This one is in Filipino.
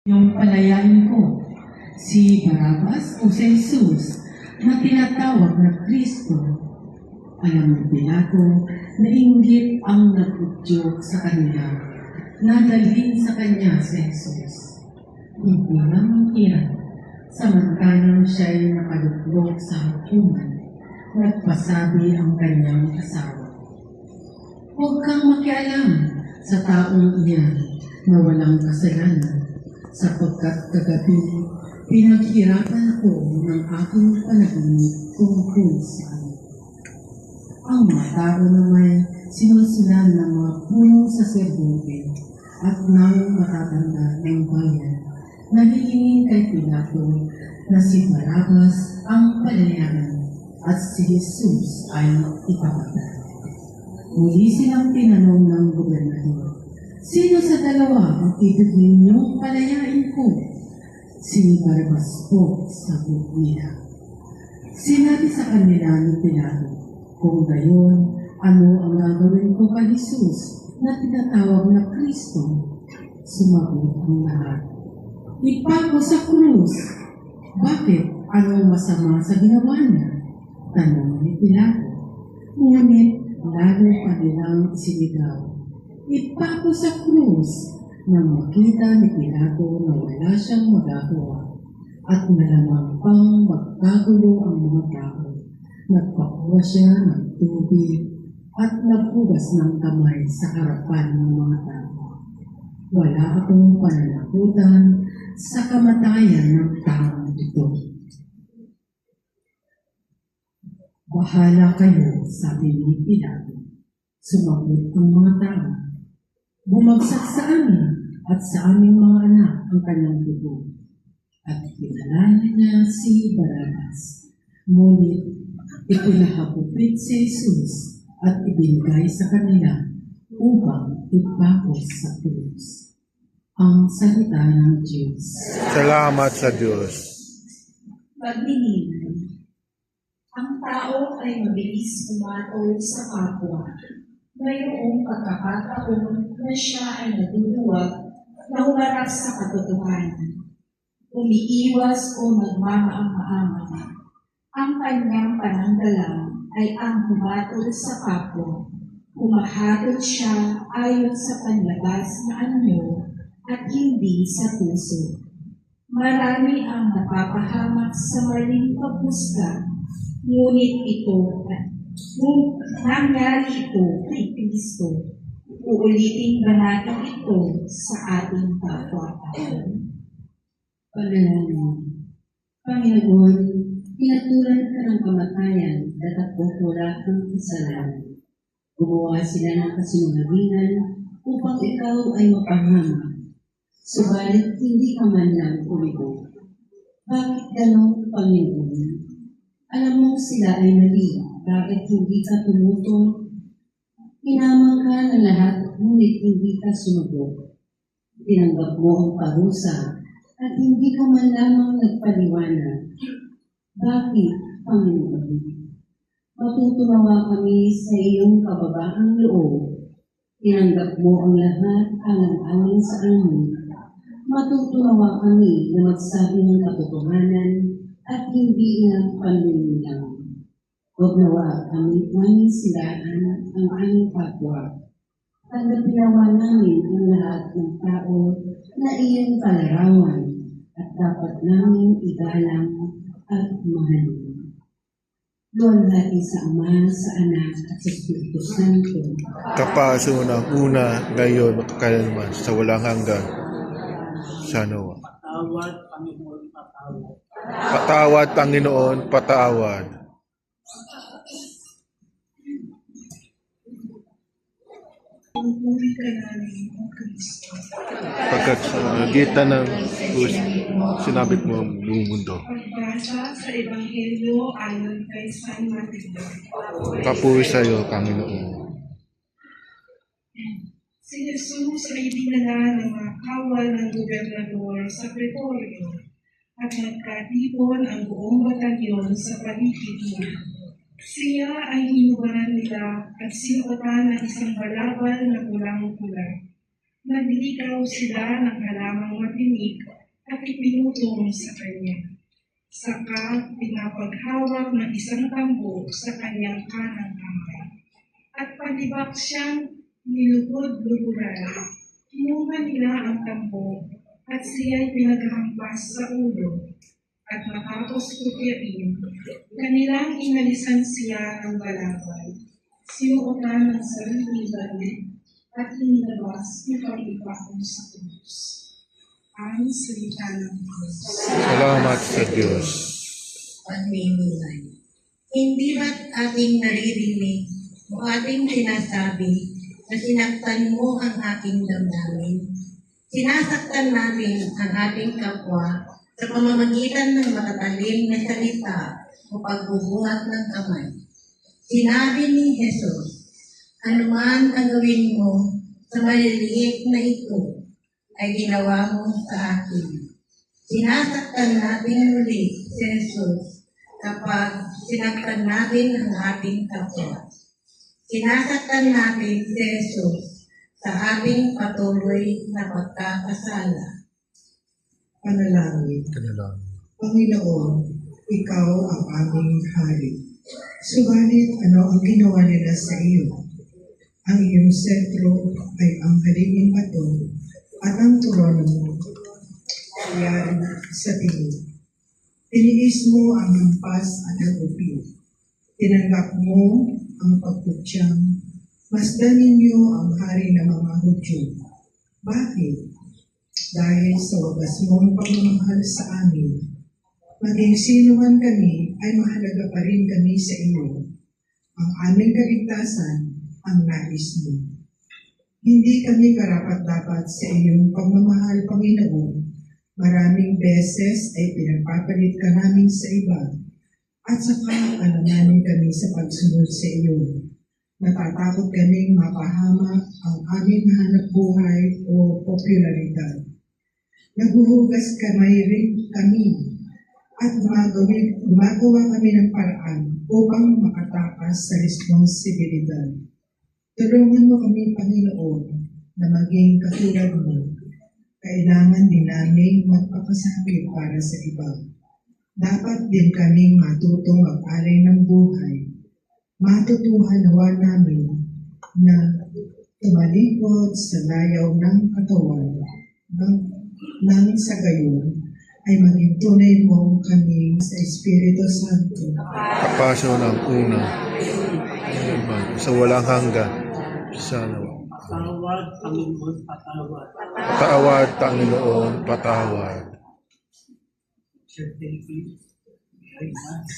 Yung palayain ko, si Barabas o si Jesus na tinatawag na Kristo. Alam ng Pilato na inggit ang nag-udyok sa kanila na dalhin sa kanya si Jesus. Hindi lang iyan, samantalang siya'y nakalublok sa hukuman, nagpasabi ang kanyang asawa. Huwag kang makialam sa taong iyan na walang kasalanan, sapagkat kagabi pinaghirapan ako ng aking panaginip tungkol sa kanya. Ang mga tao naman sinusunan ng mga punong saserdote at ng matatanda ng bayan na hihingin kay Pilato na si Barabas ang palayanan at si Jesus ay ipapatay. Muli silang tinanong ng gobernador, "Sino sa dalawa ang ibig ninyong palayain ko?" Si Barabas po, sagot nila. Sinabi sa kanila ni Pilato, "Kung gayon, ano ang gagawin ko kay Jesus na tinatawag na Kristo?" Sumagot ang lahat, "Ipako sa krus." "Bakit? Anong masama sa ginawa niya?" tanong ni Pilato. Ngunit lalo pa nilang isinigaw, "Ipako sa krus." Nang makita ni Pilato na wala siyang magagawa at malamang pang magkagulo ang mga tao, nagpakuha siya ng tubig at naghugas ng kamay sa harapan ng mga tao. Wala akong pananagutan sa kamatayan ng taong ito. "Bahala kayo," sabi ni Pilato. Sumagot ang mga tao, "Bumagsak sa amin at sa aming mga anak ang kanyang dugo." At pinalaya niya si Barabas. Ngunit ipinahagupit si Jesus at ibinigay sa kanila upang ipako sa krus. Ang salita ng Diyos. Salamat sa Diyos. Paglilinaw. Ang tao ay mabilis umatol sa kapwa. Mayroong pagkakataon na siya ay naduduwag na humarap sa katotohanan. Umiiwas o nagmamaang-maamang. Ang kanyang pananggalang ay ang humatol sa kapwa. Humahatol siya ayon sa panlabas na anyo at hindi sa puso. Marami ang napapahamak sa maling paghusga, ngunit nangyari ito kay Kristo. Uulitin ba natin ito sa ating kapwa-tao? Panalangin. Panginoon, pinatulan ka ng kamatayan at wala kang kasalanan. Gumawa sila ng kasinungalingan upang ikaw ay mapahamak. Subalit hindi ka man lang umibo. Bakit ganon, Panginoon? Alam mo sila ay mali, bakit hindi ka tumutol? Pinamang ka ng lahat, ngunit hindi ka sumagot. Tinanggap mo ang parusa, at hindi ka man lamang nagpaliwanag. Bakit, Panginoon? Matutunawa kami sa iyong kababaang loob. Tinanggap mo ang lahat alang-alang sa amin. Matutunawa kami na magsabi ng katotohanan at hindi ng panlililang. Huwag nawa kami aming silaan ang aming kapwa. Tanggapin nawa namin ang lahat ng tao na iyong kalarawan at dapat namin igalang at mahalin. Luwalhati sa Ama, sa Anak, at sa Espiritu Santo. Kapaso ng una, ngayon, at kailanman, sa walang hanggan. Sana wa. Patawad, Panginoon, patawad. Patawad, Panginoon, patawad. Pupuri ka namin, O Kristo. Pagkat sa magitan ng krus, sinabit mo ang buong mundo. Pagbasa sa Ebanghelyo ayon kay San Mateo. Papuri sa iyo, Panginoon. Si Jesus ay dinala ng mga kawal ng gobernador sa Pretorio at nagkatipon ang buong batalyon sa paligid niya. Siya ay hinubaran nila at sinuotan ng isang balabal na pulang-pula. Nagliligaw sila ng halamang matinik at ipinutong sa kanya. Saka pinapaghawak ng isang tambo sa kanyang kanang kamay. At palibak siyang nilubod-luburan. Kinuha nila ang tambo at siya'y pinaghampas sa ulo. At matapos kutyain, kanilang inalisan siya ng balabal. Sinuotan ng sariling damit at inilabas ng pag-ipakong sa krus. Ang salita ng Diyos. Salamat sa Diyos. Pagmimulay. Hindi ba't ating naririnig o ating sinasabi na sinaktan mo ang aking damdamin? Sinasaktan natin ang ating kapwa sa pamamagitan ng matatalim na salita o pagbubuhat ng kamay. Sinabi ni Jesus, anuman ang gawin mo sa maliliit na ito ay ginawa mo sa akin. Sinasaktan natin muli si Jesus kapag sinaktan natin ang ating kapwa. Sinasaktan natin si Jesus sa ating patuloy na pagkakasala. Panalangin. Kanilang. Panginoon, Ikaw ang aming hari. Subalit ano ang ginawa nila sa iyo? Ang iyong sentro ay ang halinging bato at ang trono mo ay sa tingin. Tiniis mo ang hampas at ang upi. Tinanggap mo ang pagkutyang. Masdan ninyo ang hari ng mga Hudyo. Bakit? Dahil sa wagas mong pagmamahal sa amin, maging sino man kami ay mahalaga pa rin kami sa iyo. Ang aming kaligtasan ang nais mo. Hindi kami karapat-dapat sa iyong pagmamahal, Panginoon. Maraming beses ay pinagpapalit ka namin sa iba at saka alanganin kami sa pagsunod sa iyo. Natatakot kaming mapahamak ang aming hanap buhay o popularidad. Naguhugas kamay rin kami at gumagawa kami ng paraan upang makatakas sa responsibilidad. Tulungan mo kami, Panginoon, na maging katulad mo. Kailangan din namin magpakasakit para sa iba. Dapat din kaming matutong mag-alay ng buhay. Matutuhan nawa namin na tumalikod sa layaw ng katawan nang sa gayon ay maging tunay mo kami sa Espiritu Santo. Kapasyo ng una. Sa walang hanggan. Sana. Patawad, Panginoon, patawad. Patawad, Panginoon, patawad. Sir, thank you very much.